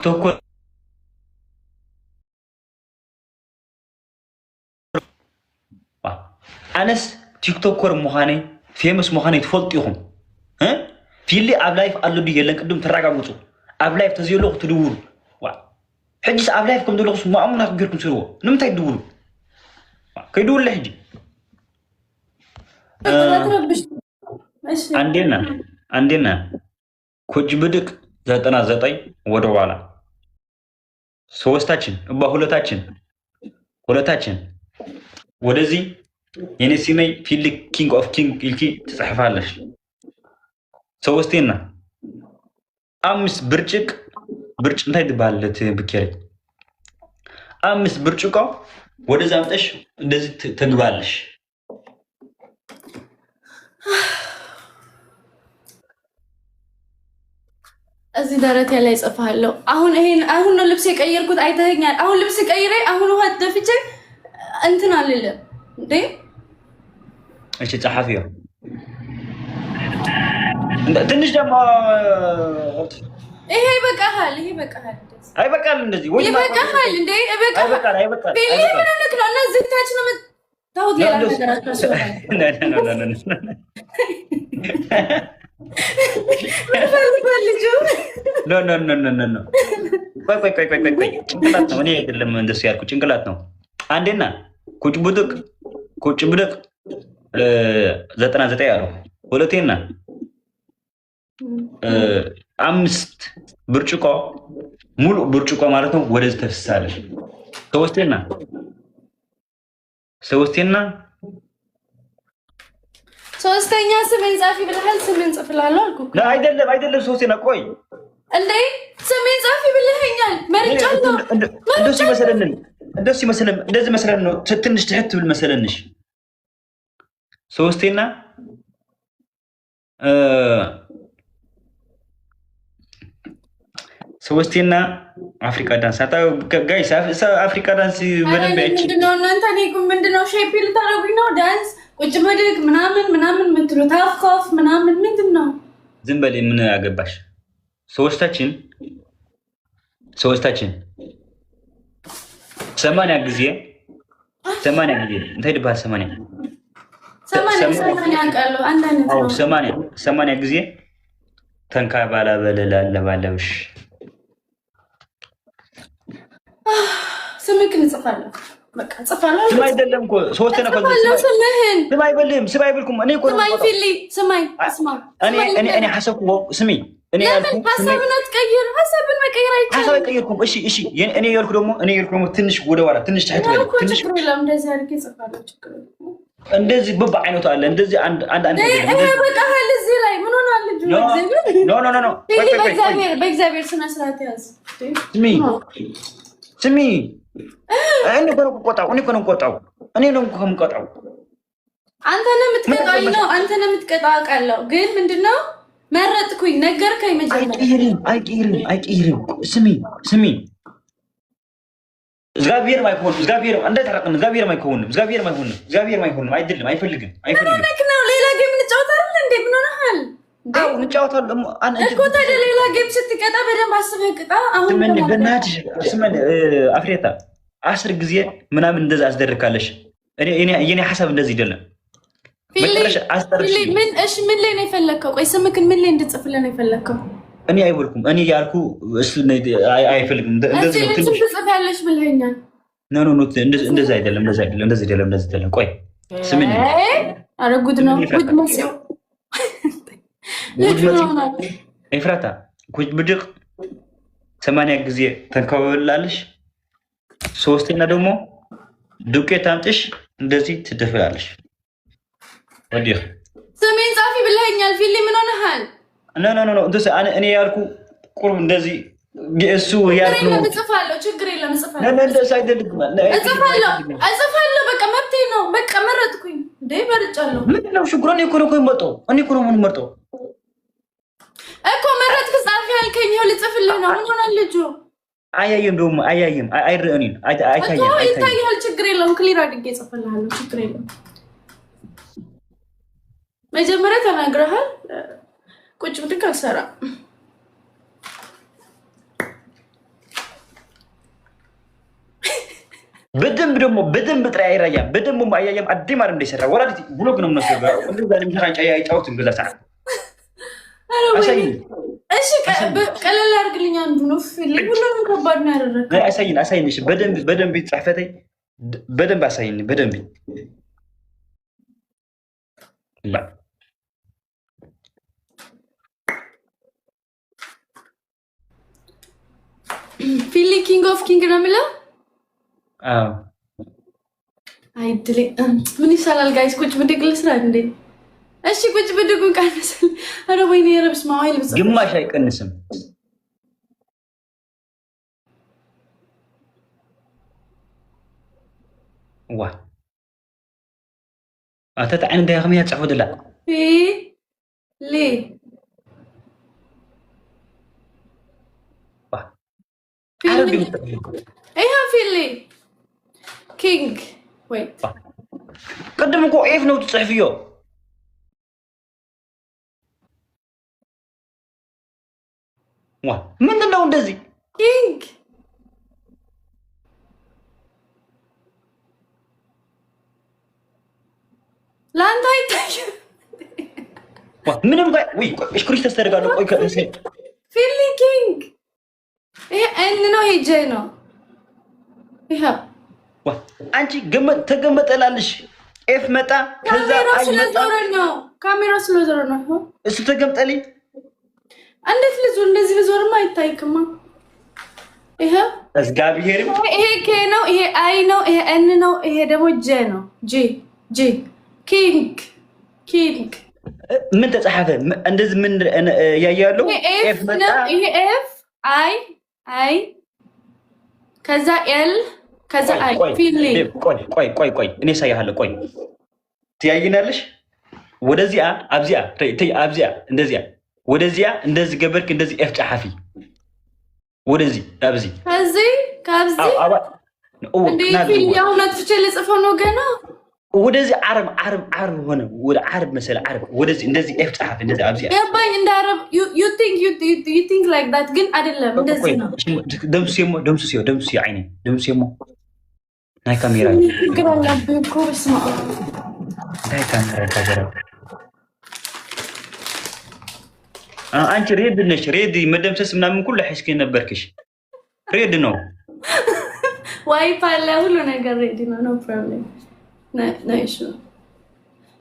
توكل أنس تيك توكر مهاني فيمس مهاني تفلتيهم ها في اللي أبلايف قالوا دي يلك قدام تراجع بوتو أبلايف تزيلوا تدور حجز أبلايف كم دولار ما أمنا غيركم سروا نمتى تدور كيدور لحجي عندنا كوج بدك زتنا زتاي ودوالا ሶስታችን ሁለታችን ወደዚህ የኔ ሲመይ ፊልድ ኪንግ ኦፍ ኪንግ ኢልኪ ትጽሕፋለሽ ሶስቴና አምስት ብርጭቅ እንታይ ትባለት ብከሪ አምስት ብርጭቆ ወደዛ አምጠሽ እንደዚህ ትግባለሽ እዚህ ደረቴ ላይ ጽፋለሁ አሁን ነው ልብስ የቀየርኩት አይተኸኛል አሁን ልብስ ቀይሬ አሁን ውሃ ደፍቼ እንትን አልልም እንዴ እሺ ጻሐፊው ትንሽ ደግሞ ይሄ በቃሃል አይበቃል እንደዚህ ወይ ይበቃሃል እንዴ አይበቃል ቢሊ ምን ሆነክ ነው እነዚህ ታች ነው ታውት ሌላ ነገር አትሰራ ኖ ቆይ ጭንቅላት ነው እኔ አይደለም እንደሱ ያልኩ ጭንቅላት ነው አንዴና ቁጭ ብድቅ 99 ያለው ሁለቴና አምስት ብርጭቆ ሙሉ ብርጭቆ ማለት ነው ወደዚህ ተፍሳለሽ ሶስተኛ ስሜን ጻፊ ብለሃል ስሜን ጽፍላለሁ አልኩ አይደለም ሶስተኛ ቆይ እንዴ ስሜን ጻፊ ብለኸኛል መርጫለሁ እንደዚህ መሰለን ነው ትንሽ ትህት ብል መሰለንሽ ሶስተኛ አፍሪካ ዳንስ ጋይስ አፍሪካ ዳንስ በደንብ ያቺ ምንድነው ሼፕ ልታረጉኝ ነው ዳንስ ቁጭ ብድግ ምናምን ምትሉ ታፍኮፍ ምናምን ምንድነው ዝም በል ምን ያገባሽ ሶስታችን 80 ጊዜ እንታይ ድባል 80 ጊዜ ተንካባላ በለላለባለብሽ ስምክን ጽፋለሁ በቃ ጽፋለሁ ስም አይደለም እኮ ሶስት ነበር ስም አይበልኩም እኔ እኮ ስማይ ፊሊ ስማይ እስማ እኔ ሐሰብኩ ስሚ እኔ ያልኩ ሐሳብን አትቀይር ሐሳብን መቀየር አይቻልም ሐሳብ ቀይርኩም እሺ እኔ ያልኩ ደግሞ ትንሽ ወደ ኋላ ትንሽ ታይት በል ትንሽ እንደዚህ አድርጌ ጽፋለሁ ችግር እንደዚህ በባ አይነቱ አለ እንደዚህ አንድ ይሄ በቃ ሀል እዚህ ላይ ምን ሆናል ልጅ ኖ በእግዚአብሔር ስነ ስርዓት ያዝ ስሚ እኔ ነው ቆጣው አንተ ነው የምትቀጣው አውቃለሁ ግን ምንድነው መረጥኩኝ ነገርከኝ መጀመሪያ አይቀይርም ስሚ እግዚአብሔር ማይሆንም አይደለም አይፈልግም ነው ሌላ ጌም እንጫወታለን እንዴ ምን ሆነሃል እንጫወታለን እኮ ታዲያ ሌላ ጌም ስትቀጣ በደንብ አስበህ ቅጣ አሁን በእናትሽ አፍሬታ 10 ጊዜ ምናምን እንደዛ አስደርካለሽ የኔ ሐሳብ እንደዚህ አይደለም ምን ላይ ነው የፈለከው ቆይ ስምክን ምን ላይ እንድጽፍልህ ነው የፈለከው እኔ አይወልኩም እኔ ያልኩ እሱ አይፈልግም እንደዚህ ነው ትጽፋለሽ ብለኛል ኖ እንደዛ አይደለም ቆይ ስምኝ አረ ጉድ ነው ኤፍራታ ኩጅ ብድቅ 80 ጊዜ ተንከባለላለሽ ሶስተኛ ደግሞ ዱቄት አምጥሽ እንደዚህ ትደፍላለሽ ወዲህ ስሜን ጻፊ ብለኛል ፊሊ ምን ሆነሃል ኖ እንደዛ እኔ ያልኩ ቁርብ እንደዚህ እሱ ያልኩ ነው እጽፋለሁ ችግር የለም እጽፋለሁ እንደዛ አይደለም እጽፋለሁ በቃ መብቴ ነው በቃ መረጥኩኝ እንዴ መርጫለሁ ምንድነው ሽጉራኔ እኮ ነው የምመጣው እኔ እኮ ነው የምመጣው እኮ መረጥክ ጻፊ ያልከኝ ይኸው ልጽፍልህ ነው ምን ሆናል ልጁ አያየም አይረእኒን አይታያል ችግር የለውም ክሊር አድርጌ እጽፍልሃለሁ ችግር የለውም መጀመሪያ ተናግረሃል ቁጭ ብድግ አልሰራም بدم بدم بترعي ريا بدم ما أيام أدي ما رمدي سرّا ولا دي بلوغ نمنا سرّا وندو قال مش هاي أي أوت نقول ساعة أساين إيش كلا لا رجلي عندنا في اللي ولا نكبرنا الرك أساين إيش بدم بيتحفتي بدم بأساين بدم بي لا فيلي كينج اوف كينج نعمله هاي دلي من يسال جايز كنت بدي اجلس عندي ايش كنت بدي اقول كانس انا ويني يا رب اسمعوا هاي بس جمع شيء كنسم واه أتتعين ده خمية تعود لا في ليه واه فيلي ايه فيلي كينج ويت قدمكوا ايف نو تصحفيو واه من ነው እንደዚህ كينج لا انت هيتايم ምንም ጋር ወይ እሽኩሪሽ ተስተርጋለሁ ቆይ ከእንሰ فيلي كينج ايه ان ነው ሄጄ ነው ይሄ ዋ አንቺ ተገመጠላልሽ ኤፍ መጣ ከዛ ካሜራ ስለዞረ ነው እሱ ተገምጠልኝ እንዴት ልዞር እንደዚህ ልዞርማ አይታይክማ ይሄ እግዚአብሔር ይሄ ኬ ነው ይሄ አይ ነው ይሄ ኤን ነው ይሄ ደግሞ ጄ ነው ጂ ኪንግ ምን ተጻፈ እንደዚህ ምን ያያለው ኤፍ መጣ ይሄ ኤፍ አይ ከዛ ኤል ከዛ አይ ፊሊ ቆይ እኔ ሳይሃለሁ ቆይ ትያይናለሽ ወደዚያ አብዚያ እንደዚያ ወደዚያ እንደዚህ ገበርክ እንደዚህ ኤፍ ጻሐፊ ወደዚህ አብዚ ከዚህ እንዴ ፊሊ ያው ነጥፍቼ ልጽፈው ነው ገና ወደዚህ ዓረብ ሆነ ወደ ዓረብ መሰለ ዓረብ ወደዚህ እንደዚህ ኤፍ ጻሐፊ እንደዚህ አብዚ ያባኝ እንደ ዓረብ you think like that ግን አይደለም እንደዚህ ነው ደምሱ አይኔ ደምሱ ናይ ካሜራ ግራላ በኮርስ ነው ናይ ካሜራ ተገራ አንቺ ሬድ መደምሰስ ምናምን ሁሉ ሐስከ ነበርክሽ ሬድ ነው ዋይፋይ ላይ ሁሉ ነገር ሬድ ነው ኖ ፕሮብሌም ናይስ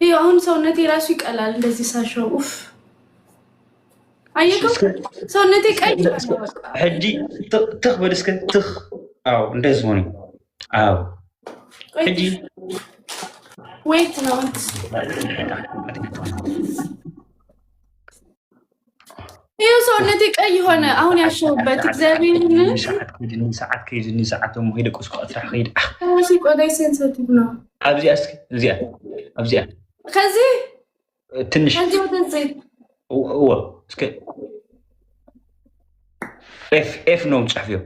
ይሄ አሁን ሰውነቴ ራሱ ይቀላል እንደዚህ ሳሸው ኡፍ አየከው ሰውነቴ ቀይ ሐጂ ትخبل እስከ ትخ አው እንደዚህ ሆነ አው ሐጂ ዌት ነው ይሄ ሰውነቴ ቀይ ሆነ አሁን ያሸውበት እግዚአብሔርን ሰዓት ከይዝኒ ሰዓቶም ሄደ ቆስቆ አትራ ሄደ አሁን ቆዳይ ሴንሲቲቭ ነው አብዚያ አብዚያ ከዚህ ትንሽ ከዚህ ወደዚህ እስከ ኤፍ ነው ጻፊው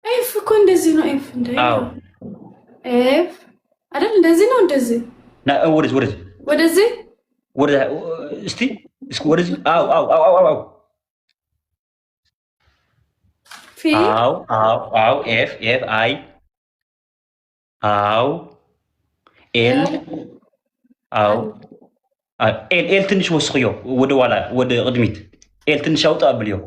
ኤፍ እኮ እንደዚህ ነው ኤፍ ኤፍ አይደል እንደዚህ ነው እንደዚህ ና ወደዚህ እስቲ ወደዚህ አው ፊ አው ኤፍ አይ አው ኤል አው ኤል ትንሽ ወስخيو ወደ ኋላ ወደ ቅድሚት ኤል ትንሽ አውጣ ብልዮ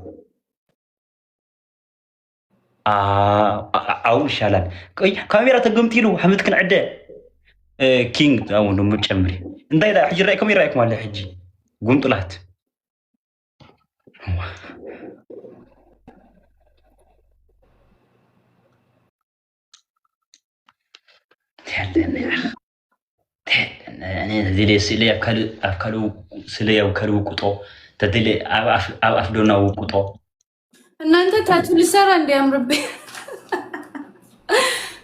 አው ይሻላል ቆይ ካሜራ ተገምቲሉ ሐመድ ክንዕደ ኪንግ አው ነው መጨምሪ እንዳይዳ ሕጂ ራይ ካሜራ ይኩም አለ ሕጂ ጉንጥላት እኔ እዚህ ላይ ስለ ያው ከሉ ቁጦ ተደለ አፍዶናው ቁጦ እናንተ ታቱ ሊሰራ እንዲያምርብኝ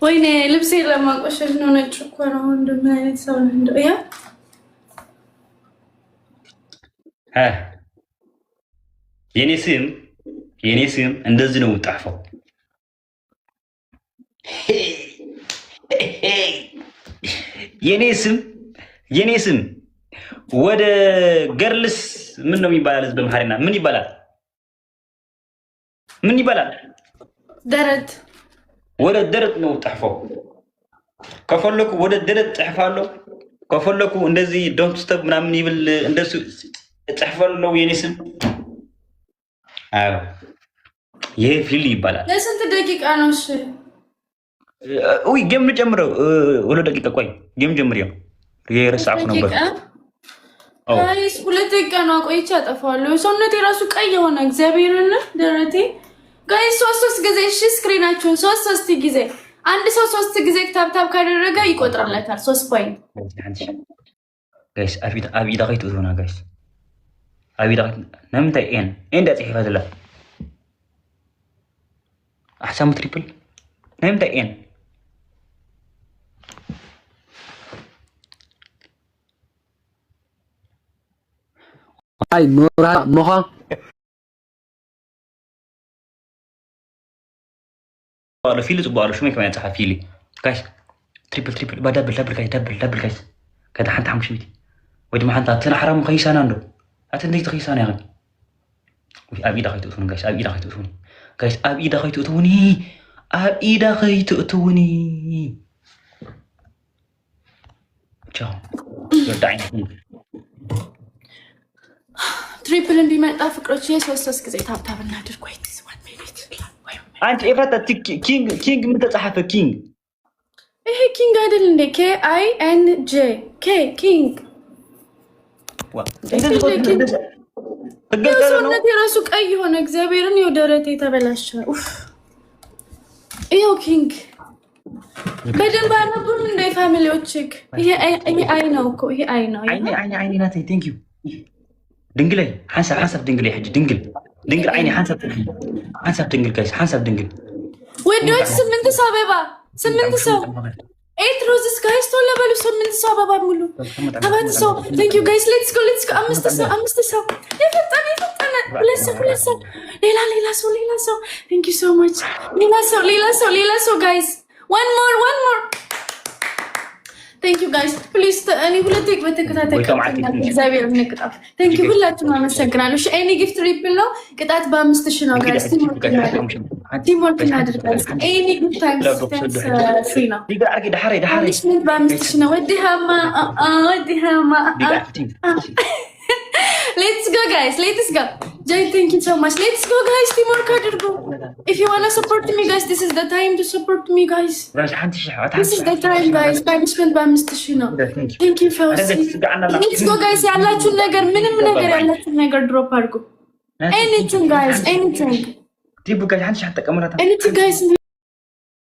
ወይኔ ልብሴ ለማቆሸሽ ነው ነጭ እኮ ነው እንደምን አይነት ሰው ነው እንደው ያ የኔ ስም እንደዚህ ነው ጣፈው የኔ ስም ወደ ገርልስ ምን ነው የሚባላል በመሐሪና ምን ይባላል ደረት ولا درت نو تحفو كفلكو ولا درت تحفالو كفلكو اندزي دونت ستوب ምናምን ይብል እንደሱ تحفالو የኔ ስም አዎ ይሄ ፊል ይባላል ለስንት ደቂቃ ነው እሺ ወይ ጌም ጀምረው ወለ ደቂቃ ቆይ ጌም ጀምሪው የረሳፍ ነበር ጋይስ 2 ደቂቃ ነው ቆይቼ አጠፋለሁ ሰውነቴ ራሱ ቀይ ሆነ እግዚአብሔርን ደረቴ ጋይስ 3 ጊዜ እሺ ስክሪናችሁን 3 ጊዜ አንድ ሰው 3 ጊዜ ታፕ ካደረገ ይቆጥራለታል 3 ፖይንት ጋይስ አቢዳ ከይቱ ሆና ጋይስ አቢዳ ነምታ ኤን ዳጽ ይፈዘላ አህሳም ትሪፕል ነምታ ኤን አይ ሞራ ሞኻ والله فيلي صبالو شو ما كمان صح فيلي كاش تريبل دبل كاش كذا حنت حمش ميتي ودي ما حنت تنا حرام خيسان عنده أتندي تخيسان يا أخي أبي دخيت أتوني كاش أبي دخيت أتوني كاش أبي دخيت أتوني أبي دخيت أتوني ciao يردعين تريبل اللي ما تفكروا شيء سوس كذا تاب النادر كويس አንቺ ኤፍራታ ኪንግ ምን ተጻፈ ኪንግ ይሄ ኪንግ አይደል እንዴ KING ኪንግ ሰውነቴ ራሱ ቀይ ሆነ እግዚአብሔርን የደረቴ ተበላሸ ይሄው ኪንግ በደንብ አነቡን እንደ ፋሚሊዎችክ ይሄ አይ ነው እኮ ይሄ አይ ነው አይኔ ናት ቴንክ ዩ ድንግል ሐሳብ ድንግል ይሄ ድንግል አይኔ ሐሳብ ድንግል ጋይስ ሐሳብ ድንግል ወዶች 8 ሰው አበባ 8 ሰው 8 ሮዝስ ጋይስ ቶሎ በሉ 8 ሰው አበባ ሙሉ 7 ሰው ቴንክ ዩ ጋይስ ሌትስ ጎ 5 ሰው የፈጠነ ሁለት ሰው ሌላ ሰው ቴንክ ዩ ሶ ማች ሌላ ሰው ጋይስ one more thank you guys please እኔ ሁለት ደቂቃ በተከታታይ እግዚአብሔር ይመስገን thank you ሁላችሁም አመሰግናለሁ እሺ ኤኒ ጊፍት ትሪፕል ነው ቅጣት በ5000 ነው ጋይስ ቲምወርክ እናድርጋለን ኤኒ ጊፍት ታይምስ ፍሪ ነው ዲጋርጊ ዳሐሬ በ5000 ነው ወዲሃማ let's go guys let's go Jay thank you so much let's go guys teamwork አድርጉ if you want to support me guys this is the time to support me guys this is the time guys punishment በ5000 ነው thank you for let's go guys ያላችሁ ነገር ምንም ነገር ያላችሁ ነገር ድሮፕ አድርጉ anything guys anything ቲቡ ጋር አንቺ አጠቀመራታ anything guys